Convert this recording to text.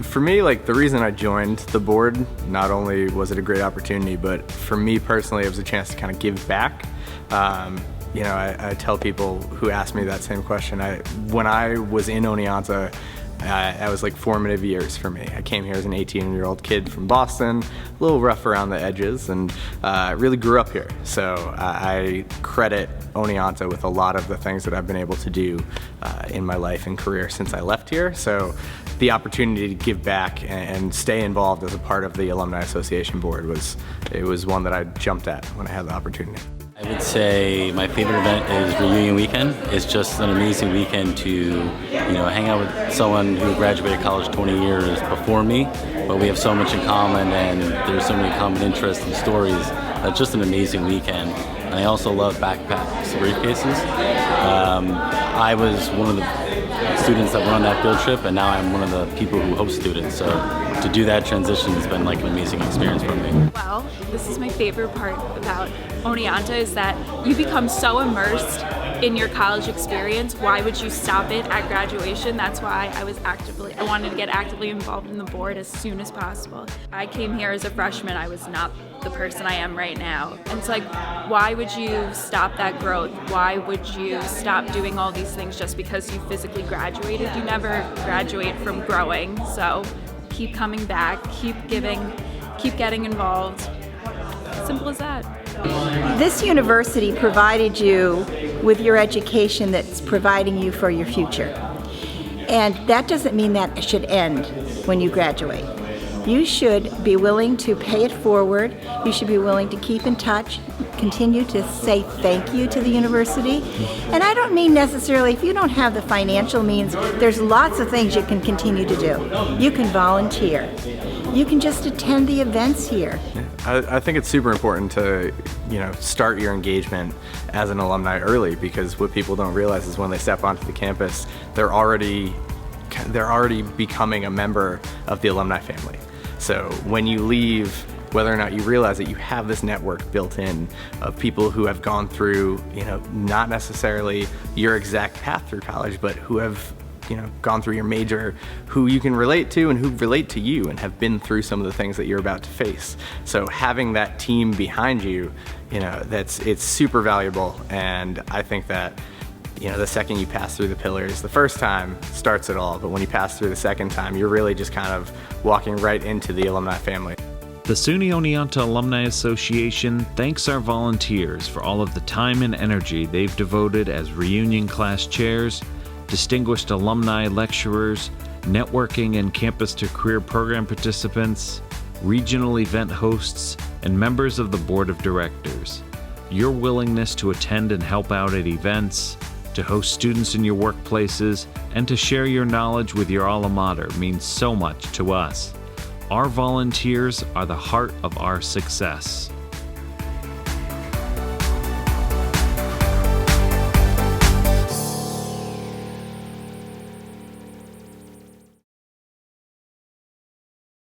For me, like, the reason I joined the board, not only was it a great opportunity, but for me personally, it was a chance to kind of give back. You know, I tell people who ask me that same question, when I was in Oneonta, that was like formative years for me. I came here as an 18-year-old kid from Boston, a little rough around the edges, and really grew up here. So I credit Oneonta with a lot of the things that I've been able to do in my life and career since I left here. So the opportunity to give back and stay involved as a part of the Alumni Association board was one that I jumped at when I had the opportunity. I would say my favorite event is reunion weekend. It's just an amazing weekend to, hang out with someone who graduated college 20 years before me, but we have so much in common and there's so many common interests and stories. It's just an amazing weekend. And I also love backpacks, briefcases. I was one of the students that were on that field trip, and now I'm one of the people who host students. So to do that transition has been like an amazing experience for me. Well, this is my favorite part about Oneonta, is that you become so immersed in your college experience. Why would you stop it at graduation? That's why I wanted to get actively involved in the board as soon as possible. I came here as a freshman. I was not the person I am right now. And it's like, why would you stop that growth? Why would you stop doing all these things just because you physically graduated? You never graduate from growing. So keep coming back, keep giving, keep getting involved. Simple as that. This university provided you with your education that's providing you for your future. And that doesn't mean that it should end when you graduate. You should be willing to pay it forward. You should be willing to keep in touch, continue to say thank you to the university. And I don't mean necessarily, if you don't have the financial means, there's lots of things you can continue to do. You can volunteer. You can just attend the events here. I think it's super important to, start your engagement as an alumni early, because what people don't realize is when they step onto the campus, they're already becoming a member of the alumni family. So when you leave, whether or not you realize that you have this network built in of people who have gone through, not necessarily your exact path through college, but who have gone through your major, who you can relate to and who relate to you and have been through some of the things that you're about to face. So having that team behind you, it's super valuable. And I think that, the second you pass through the pillars, the first time starts it all, but when you pass through the second time, you're really just kind of walking right into the alumni family. The SUNY Oneonta Alumni Association thanks our volunteers for all of the time and energy they've devoted as reunion class chairs, distinguished alumni lecturers, networking and campus-to-career program participants, regional event hosts, and members of the board of directors. Your willingness to attend and help out at events, to host students in your workplaces, and to share your knowledge with your alma mater means so much to us. Our volunteers are the heart of our success.